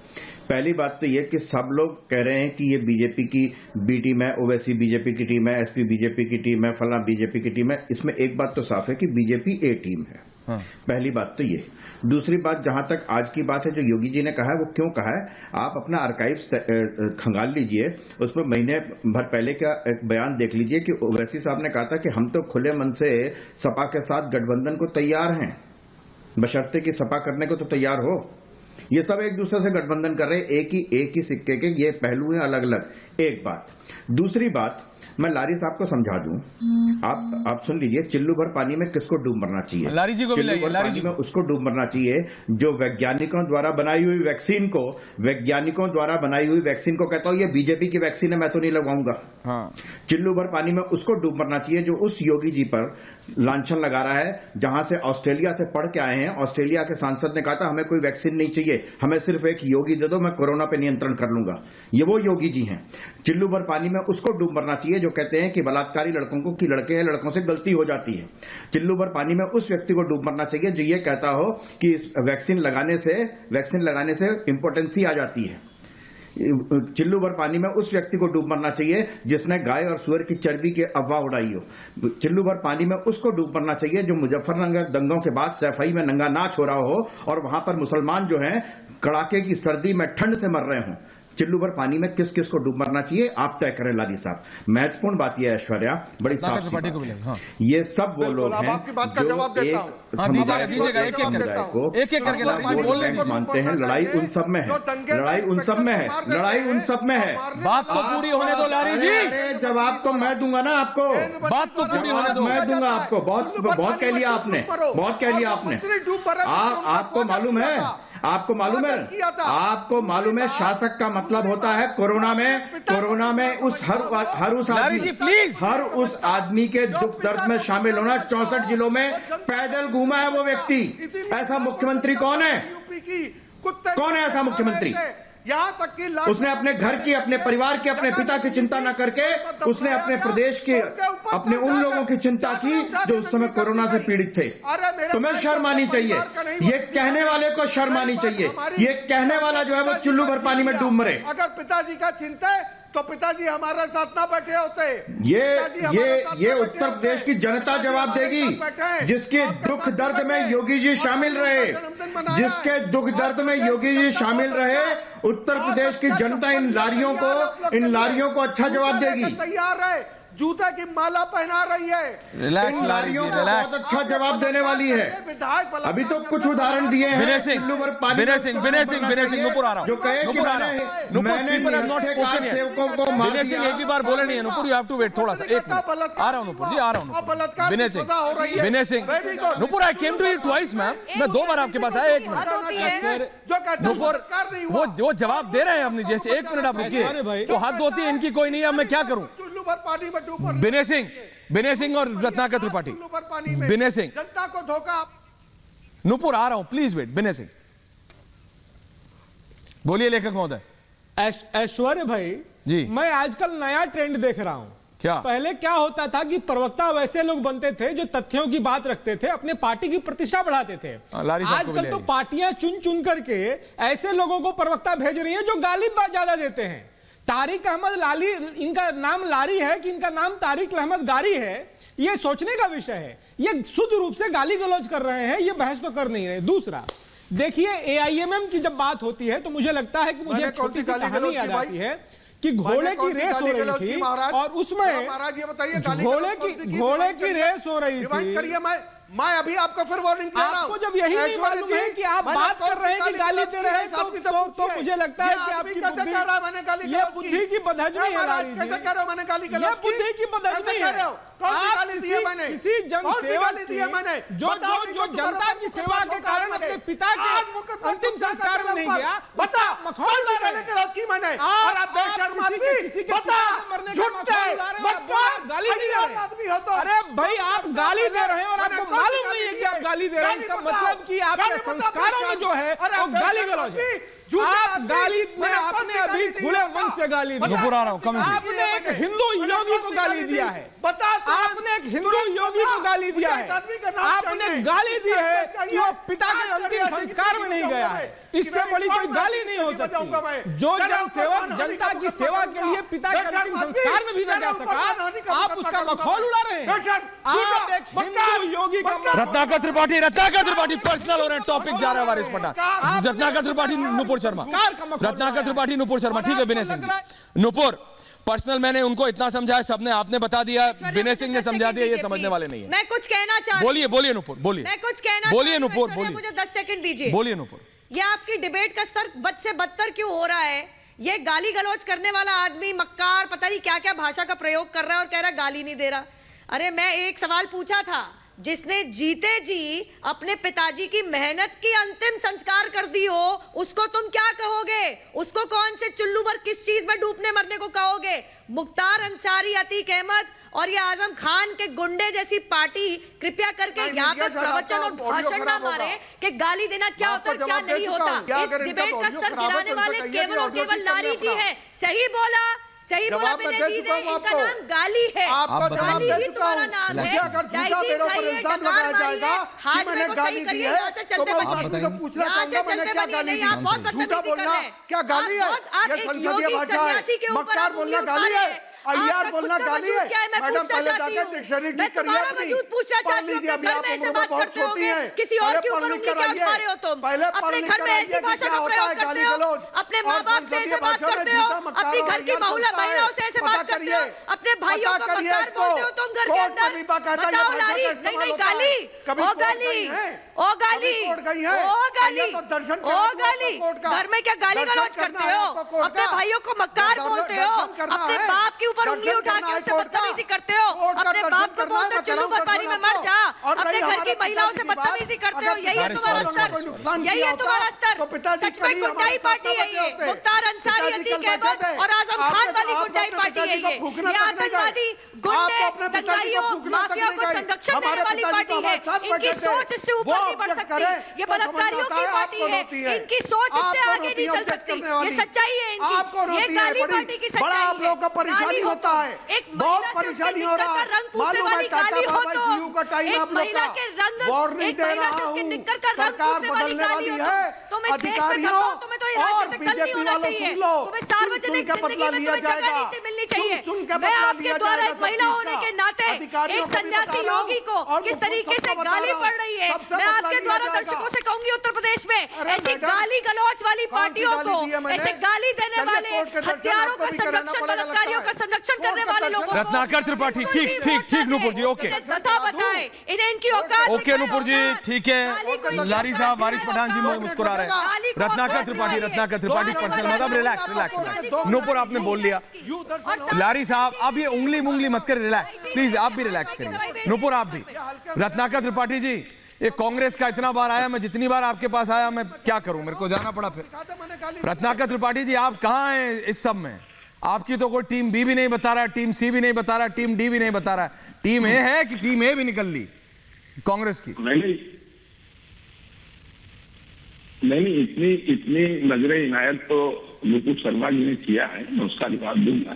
पहली बात तो यह कि सब लोग कह रहे हैं कि ये बीजेपी की बी टीम है, ओवैसी बीजेपी की टीम है, एसपी बीजेपी की टीम है, फला बीजेपी की टीम है। इसमें एक बात तो साफ है कि बीजेपी ए टीम है। हाँ। पहली बात तो ये। दूसरी बात, जहां तक आज की बात है, जो योगी जी ने कहा है वो क्यों कहा है, आप अपना आर्काइव्स खंगाल लीजिए, उसमें महीने भर पहले का एक बयान देख लीजिए कि ओवैसी साहब ने कहा था कि हम तो खुले मन से सपा के साथ गठबंधन को तैयार हैं, बशर्ते कि सपा करने को तो तैयार हो। ये सब एक दूसरे से गठबंधन कर रहे हैं, एक ही सिक्के के ये पहलू हैं अलग अलग। एक बात। दूसरी बात, मैं लारी साहब को समझा दूं, आप सुन लीजिए, चिल्लू भर पानी में किसको डूब मरना चाहिए? लारी जी को भी लाइए, लारी जी में उसको डूब मरना चाहिए जो वैज्ञानिकों द्वारा बनाई हुई वैक्सीन को, वैज्ञानिकों द्वारा बनाई हुई वैक्सीन को कहता हूं ये बीजेपी की वैक्सीन है, मैं तो नहीं लगवाऊंगा। हाँ। चिल्लू भर पानी में उसको डूब मरना चाहिए जो उस योगी जी पर लांछन लगा रहा है, जहां से ऑस्ट्रेलिया से पढ़ के आए हैं। ऑस्ट्रेलिया के सांसद ने कहा था हमें कोई वैक्सीन नहीं चाहिए, हमें सिर्फ एक योगी दे दो, मैं कोरोना पे नियंत्रण कर लूंगा। ये वो योगी जी हैं। चिल्लू भर पानी में उसको डूब मरना चाहिए जो कहते हैं कि बलात्कारी लड़कों को, कि लड़के हैं, लड़कों से गलती हो जाती है। चिल्लू भर पानी में उस व्यक्ति को डूब मरना चाहिए जो ये कहता हो कि इस वैक्सीन लगाने से इंपोर्टेंसी आ जाती है। चिल्लू भर पानी में उस व्यक्ति को डूब मरना चाहिए जिसने गाय और सुअर की चर्बी की अफवाह उड़ाई हो। चिल्लू भर पानी में उसको डूब मरना चाहिए जो मुजफ्फरनगर दंगों के बाद सैफई में नंगा नाच हो रहा हो और वहां पर मुसलमान जो हैं कड़ाके की सर्दी में ठंड से मर रहे हों। चिल्लू भर पानी में किस किस को डूब मरना चाहिए आप तय करें लाली साहब। महत्वपूर्ण बात यह है ऐश्वर्या, बड़ी साफ सी बात है, हाँ। ये सब वो लोग हैं जो एक समुदाय को मानते हैं। लड़ाई उन सब में है, लड़ाई उन सब में है, लड़ाई उन सब में है। बात तो पूरी होने दो लारी जी। जवाब तो मैं दूंगा ना आपको, बात तो पूरी होने दो। मैं दूंगा आपको। बहुत कह लिया आपने, बहुत कह लिया आपने। आपको मालूम है, आपको मालूम है, आपको मालूम है शासक का मतलब होता है कोरोना में उस हर उस आदमी के दुख दर्द में शामिल होना। 64 जिलों में पैदल घूमा है वो व्यक्ति। ऐसा मुख्यमंत्री कौन है? कौन है ऐसा मुख्यमंत्री? यहाँ तक कि उसने अपने घर की, अपने परिवार की, अपने पिता की चिंता न करके उसने अपने प्रदेश के, अपने उन लोगों की चिंता की जो उस समय कोरोना से पीड़ित थे। तुम्हें शर्म आनी चाहिए, ये कहने वाले को शर्म आनी चाहिए। ये कहने वाला जो है वो चुल्लू भर पानी में डूब मरे। अगर पिताजी का चिंता है तो पिताजी हमारे साथ ना बैठे होते। ये उत्तर प्रदेश की जनता जवाब देगी जिसके दुख दर्द में योगी जी शामिल रहे, जिसके दुख दर्द में योगी जी शामिल रहे। उत्तर प्रदेश की जनता इन लारियों को अच्छा जवाब देगी। तैयार है जूते की माला पहना रही है। रिलैक्स इन लारी जी, नारियों को रिलैक्स। बहुत अच्छा जवाब देने वाली है। विधायक बलात्कार अभी तो कुछ उदाहरण दिए हैं। विनय सिंह, चुल्लू पर पानी विनय में सिंह, उसको विनय बनना सिंह, विनय सिंह, चाहिए। नुपुर आ रहा हूं, जो कहे कि नुपुर आ रहा हूं। नुपुर, मैंने people have not निरक्षर spoken yet. सेवकों को मार विनय सिंह दिया। एक भी बार बोले नहीं है। Nupur, you have to wait थोड़ा सा, एक मिनट। आ रहा हूं नुपुर जी, आ रहा हूं Nupur. Vinay Singh, Vinay Singh, Nupur, I came to you twice ma'am, मैं 2 बार आपके पास आया। एक बात होती है। मिनट नुपुर, वो जवाब दे रहे हैं अपनी जैसे। एक मिनट आप रुकिए, तो हाथ धोती है इनकी कोई नहीं है, अब मैं क्या करूं? चुल्लू भर पानी में डूब विनय सिंह, विनय सिंह और रत्नाकर त्रिपाठी, चुल्लू भर पानी में विनय सिंह, जनता को धोखा। नुपुर आ रहा हूं, प्लीज वेट। विनय सिंह बोलिए लेखक महोदय। ऐश्वर्य भाई जी। मैं आजकल नया ट्रेंड देख रहा हूं। क्या? पहले क्या होता था कि प्रवक्ता वैसे लोग बनते थे जो तथ्यों की बात रखते थे, अपने पार्टी की प्रतिष्ठा बढ़ाते थे। लारी साहब को भी आजकल ले तो आइए। पार्टियां चुन चुन करके ऐसे लोगों को प्रवक्ता भेज रही है जो गाली ज्यादा देते हैं। तारिक अहमद लाली, इनका नाम लारी है कि इनका नाम तारिक अहमद गारी है, ये सोचने का विषय है। ये शुद्ध रूप से गाली गलौज कर रहे हैं, ये बहस तो कर नहीं रहे। दूसरा देखिए, AIMM की जब बात होती है तो मुझे लगता है कि मुझे एक छोटी सी कहानी याद आती है कि घोड़े की रेस हो रही थी और उसमें महाराज ये बताइए, घोड़े की रेस हो रही थी। करिए, मैं अभी आपको फिर वार्निंग दे रहा हूं। आपको जब यही नहीं मालूम है कि आप बात कर रहे हैं कि गाली दे रहे हैं, तो मुझे लगता है कि आपकी बुद्धि, ये बुद्धि की बदहजमी है लारी जी। कैसे कह रहे हो मैंने गाली गलौज ये बुद्धि की बदहजमी है। आप किसी जनसेवक की जो जनता की सेवा के कारण अपने पिता के अंतिम संस्कार में नहीं गया, बता मखौल उड़ा रहे हैं। किसी के पिता के मरने का मखौल उड़ा रहे हैं और गाली दे रहे हैं। अरे भाई, आप गाली दे रहे हैं और आपको मालूम नहीं है कि आप गाली दे रहे हैं। इसका मतलब कि आपके संस्कारों में जो है वो गाली गलौज है। आप गाली में आपने अभी खुले मन से गाली दी। आपने एक हिंदू योगी को गाली दिया है। आपने एक हिंदू योगी को गाली दिया है। आपने गाली दी है कि वो पिता के अंतिम संस्कार में नहीं गया है। इससे बड़ी कोई गाली नहीं हो सकती। जो जनसेवक जनता की सेवा के लिए पिता के अंतिम संस्कार में भी न जा सका, आप उसका मखौल उड़ा रहे हैं। आप एक हिंदू योगी का रत्नाकर त्रिपाठी पर्सनल हो रहे हैं, टॉपिक जा रहा है वारिस पठान। रत्नाकर त्रिपाठी, नुपुर शर्मा, रत्नाकर त्रिपाठी, नुपुर शर्मा, ठीक है। विनय सिंह जी, नुपुर पर्सनल मैंने उनको इतना समझाया, सबने आपने बता दिया, विनय सिंह ने समझा दिया, ये समझने वाले नहीं है। मैं कुछ कहना चाहती हूं। बोलिए नुपुर, बोलिए। मैं कुछ कहना बोलिए नुपुर, बोलिए। मुझे 10 सेकंड दीजिए। बोलिए नुपुर। ये आपकी डिबेट का स्तर बद से बदतर क्यों हो रहा है? ये गाली गलौज करने वाला आदमी मक्कार पता नहीं क्या क्या भाषा का प्रयोग कर रहा है और कह रहा है गाली नहीं दे रहा। अरे मैं एक सवाल पूछा था, जिसने जीते जी अपने पिताजी की मेहनत की अंतिम संस्कार कर दी हो, उसको तुम क्या कहोगे? उसको कौन से चुल्लू पर किस चीज में डूबने मरने को कहोगे? मुख्तार अंसारी, अतीक अहमद और ये आजम खान के गुंडे जैसी पार्टी कृपया करके यहाँ पे प्रवचन और भाषण ना मारे कि गाली देना क्या होता है क्या नहीं होता। इस डिबेट का स्तर गिराने वाले केवल और केवल लारी जी है। सही बोला विनय जी ने, इनका नाम गाली है। गाली ही तुम्हारा नाम है। डाइजीन खाइए, डकार मारिए, हाजमे को सही करिए, यहाँ से चलते बनिए, यहाँ से चलते बनिए। नहीं, आप बहुत बदतमीजी कर रहे हैं। आप एक योगी सन्यासी के ऊपर आप उंगली उठा रहे हैं। आपका खुद का वजूद क्या है मैं पूछना चाहती हूँ। मैं तुम्हारा वजूद पूछना चाहती हूँ। अपने घर में ऐसे बात करते होगे, किसी और के ऊपर उंगली क्या उठा रहे हो तुम? अपने घर में ऐसी भाषा का प्रयोग करते हो, अपने माँ बाप से ऐसे बात करते हो, अपनी घर की महिलाओं से ऐसे बात करते हो, अपने भाइयों को मक्कार बोलते हो तुम घर के अंदर। बताओ लारी, नहीं गाली, ओ गाली, ओ गाली, ओ गाली, ओ गाली। घर में क्या गाली गलौज करते हो? अपने भाइयों को मक्कार बोलते हो, अपने बाप के ऊपर उंगली उठा के उससे बदतमीजी करते हो, अपने बाप को बोलते हो चुल्लू पर पानी में मर जा, अपने घर की महिलाओं से बदतमीजी करते हो। यही है तुम्हारा स्तर, यही है तुम्हारा स्तर। सच में गुंडाई पार्टी है ये। मुख्तार अंसारी, अतीक अहमद और आजम खान वाली गुंडाई पार्टी है ये। आतंकवादी, गुंडे, दंगाइयों, माफिया को संरक्षण देने वाली पार्टी है। इनकी सोच इससे ऊपर नहीं बढ़ सकती। ये बलात्कारियों की पार्टी है, इनकी सोच इससे आगे नहीं चल सकती। ये सच्चाई है इनकी, ये गाली पार्टी की सच्चाई है। परेशानी होता है, एक महिला से उसके निकल का रंग पूछने वाली गाली हो तो एक महिला के रंग, एक महिला से उसके निक्कर का रंग पूछने वाली गाली हो तो मैं देश में करता हूं, तुम्हें तो राजनीतिक कल नहीं होना चाहिए, तुम्हें सार्वजनिक जिंदगी में तुम्हें जगह नहीं मिलनी चाहिए। मैं आपके द्वारा एक महिला होने के नाते एक सन्यासी योगी को किस तरीके से गाली पड़ रही है, मैं आपके द्वारा दर्शकों से कहूंगी उत्तर प्रदेश में ऐसी गाली गलौज वाली पार्टियों को, ऐसे गाली देने वाले हत्यारों का संरक्षण, बलात्कारियों का संरक्षण करने वाले लोगों को रत्नाकर त्रिपाठी, ठीक ठीक ठीक नुपुर जी, ओके तथा बताएं इन्हें इनकी औकात ओके नुपुर जी, ठीक है। लारी साहब, वारिस पठान जी मुस्कुरा रहे हैं। रत्नाकर त्रिपाठी पर्सनल, मतलब रिलैक्स रिलैक्स। नुपुर आपने बोल लिया। लारी साहब आप ये उंगली मुंगली मत कर, रिलैक्स प्लीज, आप भी रिलैक्स करिए। नुपुर आप भी। रत्नाकर त्रिपाठी जी, ये कांग्रेस का इतना बार आया, मैं जितनी बार आपके पास आया मैं क्या करूं, मेरे को जाना पड़ा फिर। रत्नाकर त्रिपाठी जी आप कहां हैं इस सब में? आपकी तो कोई टीम बी भी नहीं बता रहा है, टीम सी भी नहीं बता रहा है, टीम डी भी नहीं बता रहा है, टीम ए है कि टीम ए भी निकल ली कांग्रेस की? नहीं, इतनी नजरे इनायत तो नुपुर शर्मा जी ने किया है, मैं उसका जवाब दूंगा।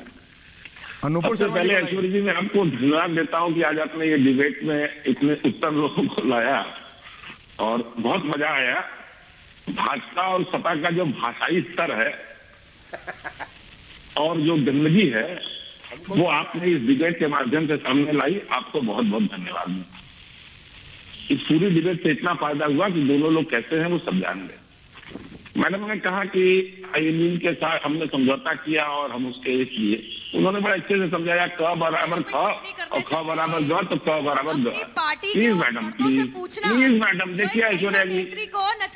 नुपुर सबसे पहले ऐश्वर्य जी मैं आपको धन्यवाद देता हूं कि आज आपने ये डिबेट में इतने उत्तर लोगों को लाया और बहुत मजा आया। भाजपा और सपा का जो भाषाई स्तर है और जो गंदगी है वो आपने इस डिबेट के माध्यम से सामने लाई, आपको बहुत बहुत धन्यवाद। इस पूरी डिबेट से इतना फायदा हुआ कि दोनों लोग कैसे हैं वो सब जान गए। मैडम ने कहा कि आईएनएल के साथ हमने समझौता किया और हम उसके ये किए, उन्होंने बड़ा अच्छे से समझाया क बराबर ख और ख बराबर ग तो क बराबर ग। प्लीज मैडम, प्लीज मैडम, देखिए ऐश्वर्या जी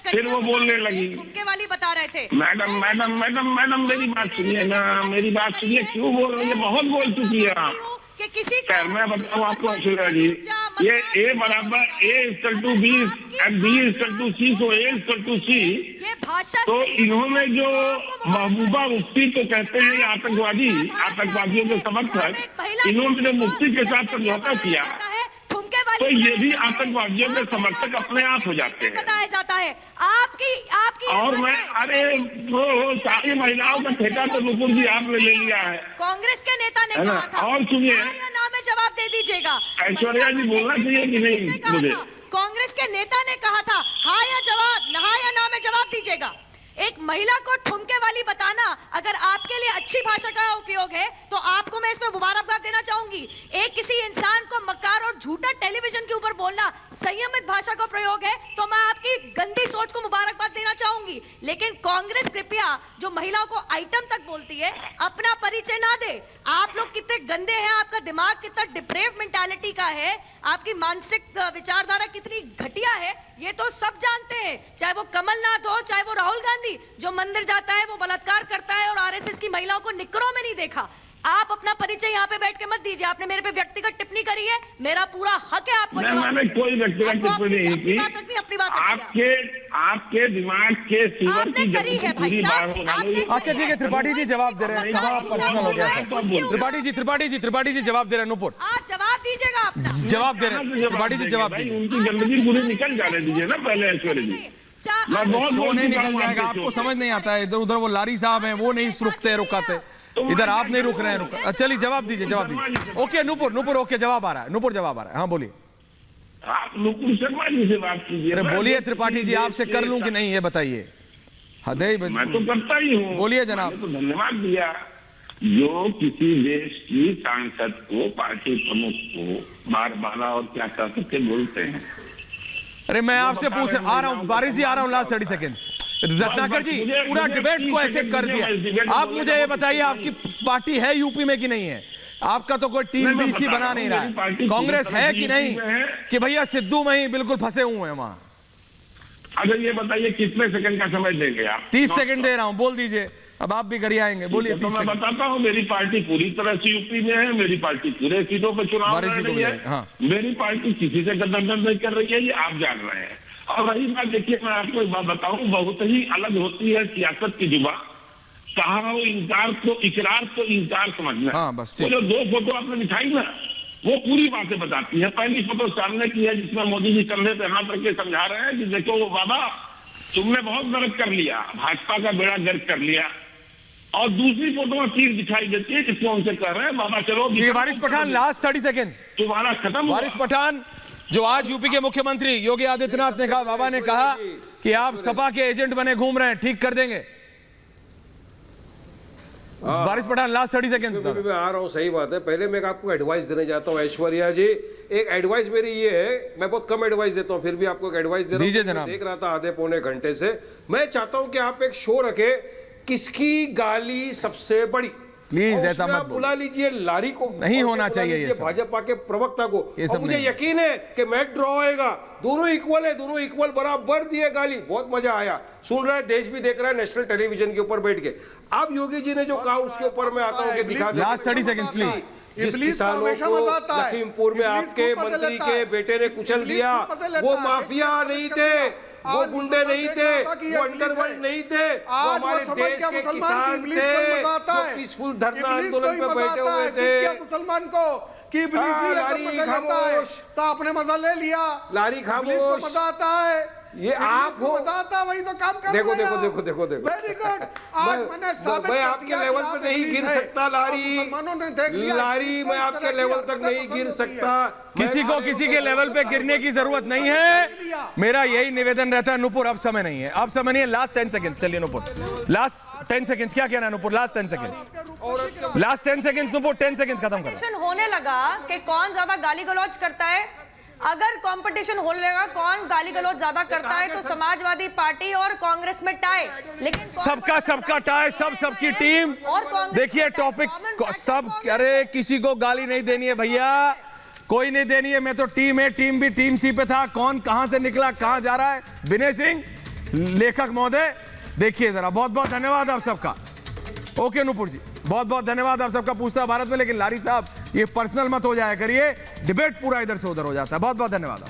फिर वो बोलने लगी। वाली बता रहे थे मैडम मैडम मैडम मैडम मेरी बात सुनिए ना, मेरी बात सुनिए, क्यों बोल रही है? बहुत बोल चुकी है आप। कि किसी खैर मैं बताऊं आपको ऐश्वर्या जी, ये ए बराबर A=B एंड B=C, तो A=C। तो इन्होंने जो महबूबा मुफ्ती को कहते हैं आतंकवादियों के समर्थक, इन्होंने जो मुफ्ती के साथ समझौता किया तो ये भी आतंकवादियों के समर्थक अपने आप हो जाते हैं। बताया जाता है आपकी और मैं अरे वो सारी महिलाओं का ठेका तो नुपुर जी आपने ले लिया है। कांग्रेस के नेता ने कहा था, और सुनिए ना में जवाब दे दीजिएगा। ऐश्वर्या जी बोलना चाहिए कि नहीं मुझे? कांग्रेस के नेता ने कहा था हाँ या जवाब, हाँ या ना में जवाब दीजिएगा। एक महिला को ठुमके वाली बताना अगर आपके लिए अच्छी भाषा का उपयोग है तो आपको मैं इसमें मुबारकबाद देना चाहूंगी। एक किसी इंसान को मक्कार और झूठा टेलीविजन के ऊपर बोलना संयमित भाषा का प्रयोग है तो मैं आपकी गंदी सोच को मुबारकबाद देना चाहूंगी। लेकिन कांग्रेस कृपया जो महिलाओं को आइटम तक बोलती है अपना परिचय ना दे। आप लोग कितने गंदे हैं, आपका दिमाग कितना डिप्रेव मेंटालिटी का है, आपकी मानसिक विचारधारा कितनी घटिया है, ये तो सब जानते हैं। चाहे वो कमलनाथ हो, चाहे वो राहुल गांधी, जो मंदिर जाता है वो बलात्कार करता है और आरएसएस की महिलाओं को निकरों में नहीं देखा। आप अपना परिचय यहाँ पे बैठ के मत दीजिए। आपने मेरे पे व्यक्तिगत टिप्पणी करी है, मेरा पूरा हक है आपको जवाब मैंने कोई व्यक्तिगत टिप्पणी नहीं की। अपनी बात आपके दिमाग के सीवर की करी है भाई साहब। अच्छा ठीक है, त्रिपाठी जी जवाब दे रहे हैं, पर्सनल हो गया सर। त्रिपाठी जी जवाब दे रहे हैं। नुपुर आप जवाब दीजिएगा अपना। जवाब दे रहे हैं त्रिपाठी जी, जवाब दीजिए। उनकी गंदगी पूरी निकल जाने दीजिए ना पहले ऐश्वर्या जी। मैं बहुत नहीं निकल जाएगा, आपको समझ नहीं आता है। इधर उधर वो लारी साहब हैं, वो नहीं रुकते रुकाते, इधर आप नहीं रुक रहे हैं। चलिए जवाब दीजिए। ओके नुपुर ओके, जवाब आ रहा है। नुपुर जवाब आ रहा है, हाँ बोलिए। आप नुपुर शर्मा जी से बात कीजिए। अरे बोलिए त्रिपाठी जी, आपसे कर लूं कि नहीं ये बताइए। मैं तो करता ही हूँ। बोलिए जनाब। तो धन्यवाद दिया। जो किसी देश की सांसद को, पार्टी प्रमुख को बार बार और क्या कह करके बोलते हैं। अरे मैं आपसे पूछ आ रहा हूँ, वारिस जी आ रहा हूँ, लास्ट 30 सेकेंड। रत्नाकर जी पूरा डिबेट को ऐसे कर दिया। आप मुझे ये बताइए आपकी पार्टी है यूपी में कि नहीं है? आपका तो कोई टीम डीसी बना नहीं रहा है। कांग्रेस है कि नहीं कि भैया सिद्धू में ही बिल्कुल फंसे हुए हैं वहां? अगर ये बताइए कितने सेकंड का समय देंगे आप? 30 सेकंड दे रहा हूं, बोल दीजिए। अब आप भी घर आएंगे, बोलिए। तो मैं बताता हूँ, मेरी पार्टी पूरी तरह से यूपी में है। मेरी पार्टी पूरे सीटों पर चुनाव लड़ रही है। हाँ। मेरी पार्टी किसी से गठबंधन नहीं कर रही है, ये आप जान रहे हैं। और रही बात, देखिए मैं आपको एक बात बताऊं, बहुत ही अलग होती है सियासत की जुबान। कहा हो इनकार तो इकरार तो इनकार समझना। हाँ, बस वो जो 2 फोटो आपने दिखाई ना, वो पूरी बातें बताती है। पहली फोटो सामने की है जिसमें मोदी जी कंधे पे हाथ रख के समझा रहे हैं कि देखो बाबा, तुमने बहुत गलत कर लिया, भाजपा का बेड़ा गर्क कर लिया और दूसरी फोटो में तीर दिखाई देती है जिसमें उनसे कह रहे हैं बाबा चलो ये वारिस पठान लास्ट 30 सेकेंड्स तुम्हारा खत्म हुआ। वारिस पठान जो आज यूपी के मुख्यमंत्री योगी आदित्यनाथ ने कहा, बाबा ने कहा कि आप सपा के एजेंट बने घूम रहे हैं, ठीक कर देंगे। वारिस पठान लास्ट 30 सेकेंड्स मैं आ रहा हूँ, सही बात है। पहले मैं आपको एडवाइस देने जाता हूँ ऐश्वर्या जी। एक एडवाइस मेरी ये है, मैं बहुत कम एडवाइस देता हूँ, फिर भी आपको एक एडवाइस दे रहा दीजिए हूँ। जनाब। देख रहा था आधे पौने घंटे से, मैं चाहता हूँ कि आप एक शो रखे, किसकी गाली सबसे बड़ी। प्लीज और ऐसा उसमें मत आप बुला लीजिए लारी को, नहीं और होना बुला चाहिए ये लीजिए सब। भाजपा के प्रवक्ता को। ये सब और मुझे नहीं। यकीन है कि मैच ड्रॉ होएगा, दोनों इक्वल है, दोनों इक्वल बराबर दिए गाली। बहुत मजा आया, सुन रहा है, देश भी देख रहा है नेशनल टेलीविजन के ऊपर बैठ के। अब योगी जी ने जो कहा उसके ऊपर मैं आता हूँ कि दिखा दे। Last 30 seconds please. जिस किसानों को लखीमपुर में आपके मंत्री के बेटे ने कुचल दिया, वो माफिया नहीं थे, वो गुंडे नहीं थे, वो अंडरवर्ल्ड नहीं थे, वो हमारे देश के किसान थे जो पीसफुल धरना आंदोलन पे बैठे हुए थे। मुसलमान को कि लारी खामोश, तो आपने मजा ले लिया। लारी खामोश, मजा आता है, ये आप हो। मजा आता है, वही तो काम कर देखो रहे हैं देखो आप। देखो देखो देखो वेरी गुड। आज मैंने साबित मैं कर आपके दिया लेवल कि पे आप नहीं इंग्लिश गिर है। सकता लारी, मुसलमानों ने देख लिया। लारी मैं आपके लेवल तक नहीं गिर सकता। किसी को किसी के लेवल पे गिरने की जरूरत नहीं है। मेरा यही निवेदन रहता है। नूपुर अब समय नहीं है, अब समय नहीं है। लास्ट 10 सेकंड्स, चलिए नूपुर लास्ट 10 सेकंड्स। क्या कहना है Nupur? Last 10 seconds, last 10 seconds Nupur, 10 seconds खत्म करो। कंपटीशन होने लगा कि कौन ज्यादा गाली गलौज करता है। अगर कंपटीशन होने लगा कौन गाली गलौज ज्यादा करता है तो समाजवादी पार्टी और कांग्रेस में टाई। लेकिन सबका सबका टाई, सब सबकी टीम। और कांग्रेस देखिए में टाई। टॉपिक गवर्नमेंट सब, कांग्रेस अरे किसी को गाली नहीं देनी है भैया, कोई नहीं देनी है। मैं तो टीम ए, टीम बी, टीम सी पे था। कौन कहां से निकला, कहां जा रहा है? विनय सिंह लेखक महोदय देखिए जरा। बहुत बहुत धन्यवाद आप सबका। ओके नूपुर जी, बहुत बहुत धन्यवाद आप सबका। पूछता है भारत में, लेकिन लारी साहब ये पर्सनल मत हो जाया करिए, डिबेट पूरा इधर से उधर हो जाता है। बहुत बहुत धन्यवाद।